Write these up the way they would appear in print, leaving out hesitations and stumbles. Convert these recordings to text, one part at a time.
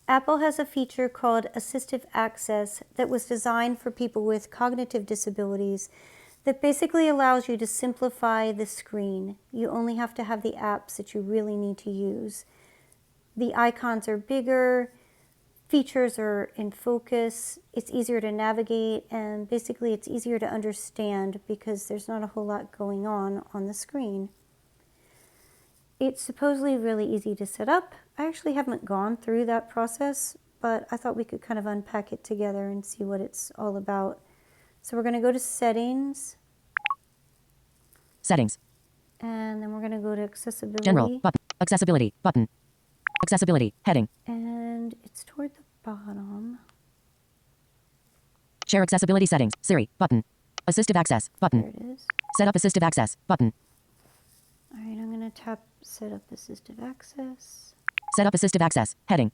Apple has a feature called Assistive Access that was designed for people with cognitive disabilities that basically allows you to simplify the screen. You only have to have the apps that you really need to use. The icons are bigger, features are in focus, it's easier to navigate, and basically it's easier to understand because there's not a whole lot going on the screen. It's supposedly really easy to set up. I actually haven't gone through that process, but I thought we could kind of unpack it together and see what it's all about. So we're going to go to Settings. Settings. And then we're going to go to Accessibility. General. Button. Accessibility. Button. Accessibility. Heading. And it's toward the bottom. Share accessibility settings. Siri. Button. Assistive access. Button. There it is. Set up assistive access. Button. All right, I'm going to tap Set up Assistive Access. Set up assistive access. Heading.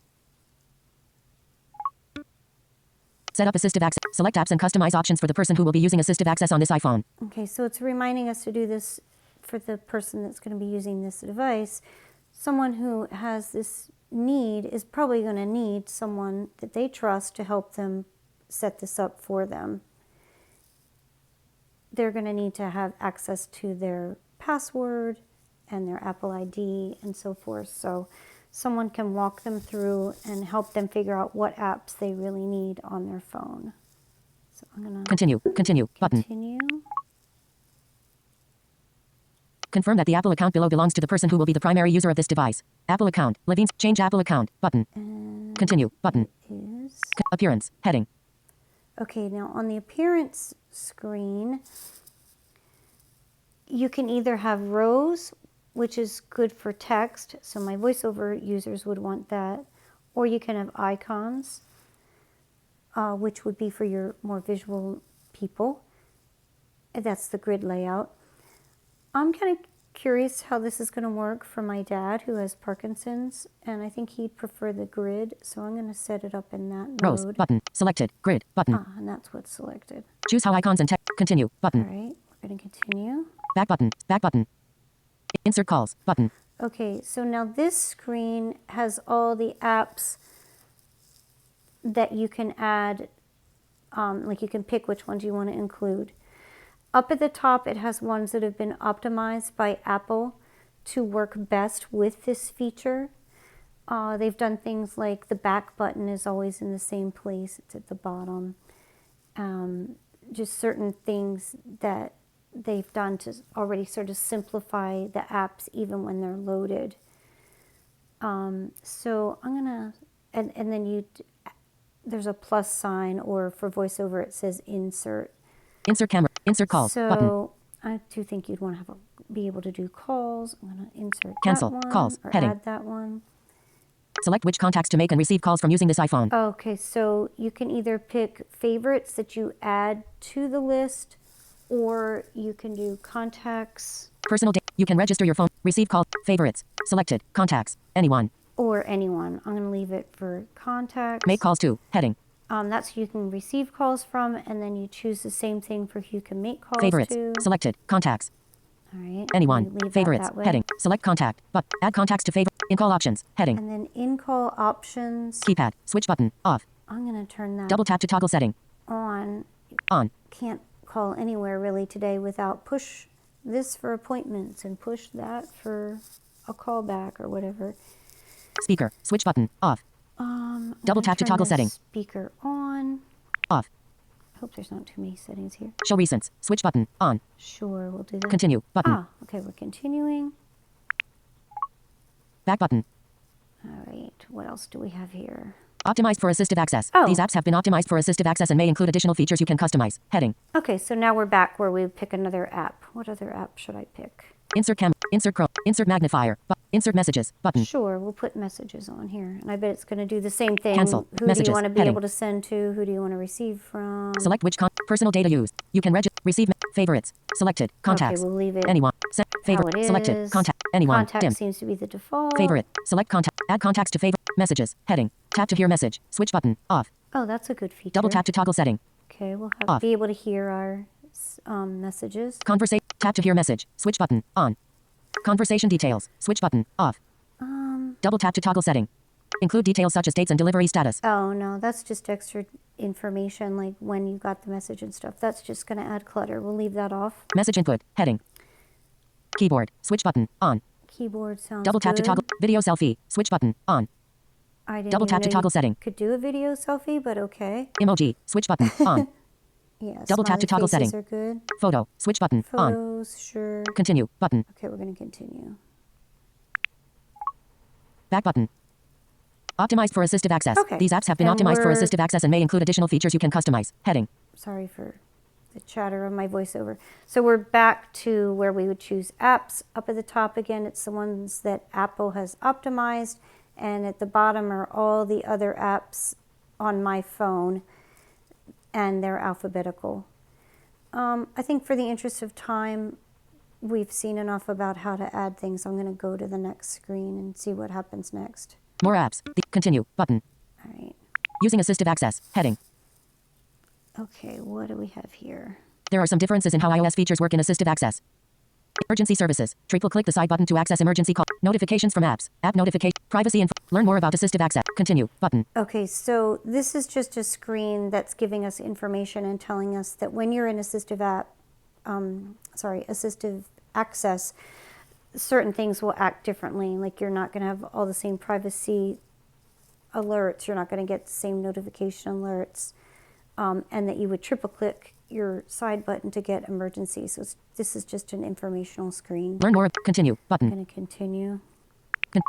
Set up assistive access. Select apps and customize options for the person who will be using assistive access on this iPhone. Okay, so it's reminding us to do this for the person that's going to be using this device. Someone who has this need is probably going to need someone that they trust to help them set this up for them. They're going to need to have access to their password and their Apple ID and so forth. So someone can walk them through and help them figure out what apps they really need on their phone. So I'm going to Continue. Continue. Button. continue. Confirm that the Apple account below belongs to the person who will be the primary user of this device. Apple account. Levine's. Change Apple account. Button. And Continue. Button. is Appearance. Heading. okay, now on the appearance screen, you can either have rows, which is good for text, so my VoiceOver users would want that, or you can have icons, which would be for your more visual people. That's the grid layout. I'm kind of curious how this is going to work for my dad who has Parkinson's, and I think he'd prefer the grid, so I'm going to set it up in that Rows. mode. Button. Selected. Grid. Button. And that's what's selected. Choose how icons and text. Continue. All Button. right, we're going to continue. Back button. Back button. Insert calls. Button. Okay, so now this screen has all the apps that you can add, like you can pick which ones you want to include. Up at the top, it has ones that have been optimized by Apple to work best with this feature. They've done things like the back button is always in the same place. It's at the bottom. Just certain things that they've done to already sort of simplify the apps even when they're loaded. So I'm gonna, and then there's a plus sign, or for VoiceOver it says insert. Insert camera. Insert calls. So Button. I do think you'd want to be able to do calls. I'm gonna insert Cancel. that one, Calls. or Heading. add that one. Select which contacts to make and receive calls from using this iPhone. Okay, so you can either pick favorites that you add to the list, or you can do contacts. Personal data. You can register your phone. Receive calls. Favorites. Selected. Contacts. Anyone. Or anyone. I'm going to leave it for contacts. Make calls to. Heading. That's who you can receive calls from, and then you choose the same thing for who you can make calls Favorites. to. Selected. Contacts. All right. Anyone. Leave that Favorites. that way. Heading. Select contact. But add contacts to favorite. In call options. Heading. And then in-call options. Keypad. Switch button. Off. I'm going to turn that Double tap to toggle setting. on. On. Can't call anywhere really today without push this for appointments and push that for a callback or whatever. Speaker. Switch button. Off. I'm Double gonna tap to turn toggle the setting. Speaker on. Off. I hope there's not too many settings here. Show recents. Switch button. On. Sure, we'll do that. Continue. Button. Okay, we're continuing. Back button. All right, what else do we have here? Optimized for assistive access. Oh. These apps have been optimized for assistive access and may include additional features you can customize. Heading. Okay, so now we're back where we pick another app. What other app should I pick? Insert camera. Insert Chrome. Insert magnifier. Insert messages. Button. Sure, we'll put messages on here. And I bet it's going to do the same thing. Cancel. Who do Messages. you want to be Heading. able to send to? Who do you want to receive from? Select which personal data used. You can receive favorites. Selected. Contacts. Okay, we'll leave it Anyone. how Favorite. it Selected. is. Contact. Anyone. Contact Dim. seems to be the default. Favorite. Select contact. Add contacts to favorite. Messages. Heading. Tap to hear message. Switch button. Off. Oh, that's a good feature. Double tap to toggle setting. Okay, we'll Off. be able to hear our messages. Conversation. Tap to hear message. Switch button. On. Conversation details. Switch button. Off. Double tap to toggle setting. Include details such as dates and delivery status. Oh, no, that's just extra information, like when you got the message and stuff. That's just going to add clutter. We'll leave that off. Message input. Heading. Keyboard. Switch button. On. Keyboard sounds Double tap to good. toggle. Video selfie. Switch button. On. I didn't Double even tap to know toggle you setting. could do a video selfie, but okay. Emoji. Switch button. On. Yeah, Double tap to smiley toggle setting. faces are good. Photo. Switch button. On. Photos, sure. Continue. Button. Okay, we're going to continue. Back button. Optimized for assistive access. Okay. These apps have been And optimized for we're- assistive access and may include additional features you can customize. Heading. Sorry for the chatter of my voiceover. So we're back to where we would choose apps. Up at the top again, it's the ones that Apple has optimized. And at the bottom are all the other apps on my phone, and they're alphabetical. I think for the interest of time, we've seen enough about how to add things. I'm going to go to the next screen and see what happens next. More apps. Continue. Button. All right. Using assistive access. Heading. Okay, what do we have here? There are some differences in how iOS features work in assistive access. Emergency services. Triple-click the side button to access emergency call. Notifications from apps. App notification. Privacy info. Learn more about assistive access. Continue. Button. Okay, so this is just a screen that's giving us information and telling us that when you're in assistive access, certain things will act differently. Like you're not going to have all the same privacy alerts. You're not going to get the same notification alerts, and that you would triple click your side button to get emergencies. So this is just an informational screen. Learn more. Continue. Button. I'm going to continue.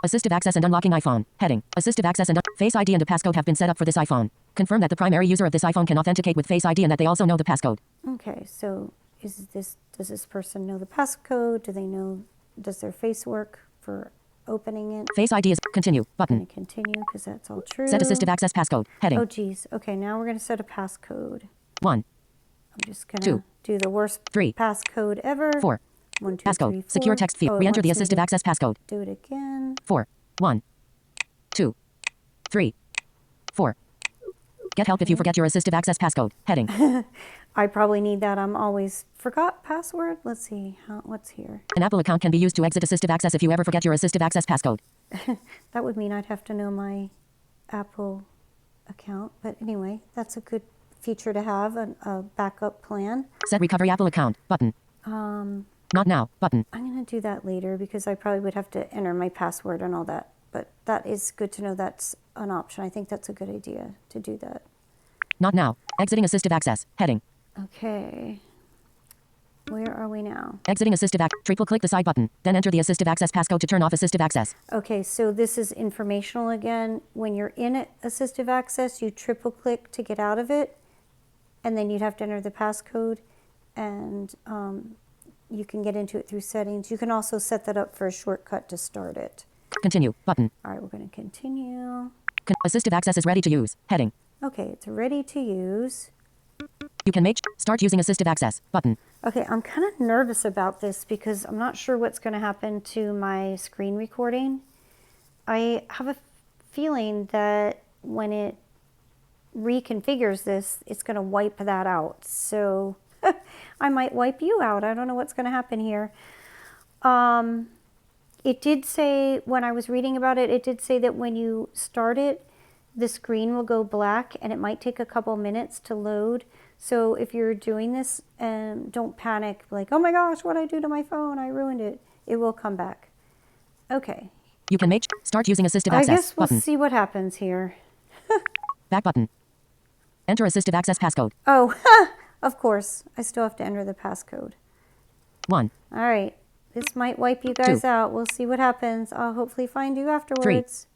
Assistive access and unlocking iPhone. Heading. Assistive access and Face ID and a passcode have been set up for this iPhone. Confirm that the primary user of this iPhone can authenticate with Face ID and that they also know the passcode. Okay, so does this person know the passcode? Do they know, does their face work for opening it? Face ID is continue. I'm Button. going to continue because that's all true. Set assistive access passcode. Heading. Oh, geez. Okay, now we're going to set a passcode. 1, I'm just going 2, to do the worst 3, passcode ever. 4. 1, 2, Passcode. 3, 4. Secure text field. Oh, it Re-enter the wants me assistive to access passcode. do it again. 4, 1, 2, 3, 4. Get help if you forget your assistive access passcode. Heading. I probably need that. I'm always forgot password. Let's see. What's here? An Apple account can be used to exit assistive access if you ever forget your assistive access passcode. That would mean I'd have to know my Apple account. But anyway, that's a good feature to have, a backup plan. Set recovery Apple account. Button. Not now. Button. I'm going to do that later because I probably would have to enter my password and all that. But that is good to know that's an option. I think that's a good idea to do that. Not now. Exiting assistive access. Heading. Okay. Where are we now? Exiting assistive access. Triple click the side button. Then enter the assistive access passcode to turn off assistive access. Okay, so this is informational again. When you're in assistive access, you triple click to get out of it. And then you'd have to enter the passcode. And you can get into it through settings. You can also set that up for a shortcut to start it. Continue. Button. All right, we're going to continue. Assistive access is ready to use. Heading. Okay, it's ready to use. You can start using assistive access. Button. Okay, I'm kind of nervous about this because I'm not sure what's going to happen to my screen recording. I have a feeling that when it reconfigures this, it's going to wipe that out. So I might wipe you out. I don't know what's going to happen here. It did say, when I was reading about it, it did say that when you start it, the screen will go black and it might take a couple minutes to load. So if you're doing this, don't panic, like, oh my gosh, what'd I do to my phone? I ruined it. It will come back. Okay. You can start using assistive access. I guess we'll button. see what happens here. Back button. Enter assistive access passcode. Oh, of course. I still have to enter the passcode. 1, All right. This might wipe you guys 2, out. We'll see what happens. I'll hopefully find you afterwards.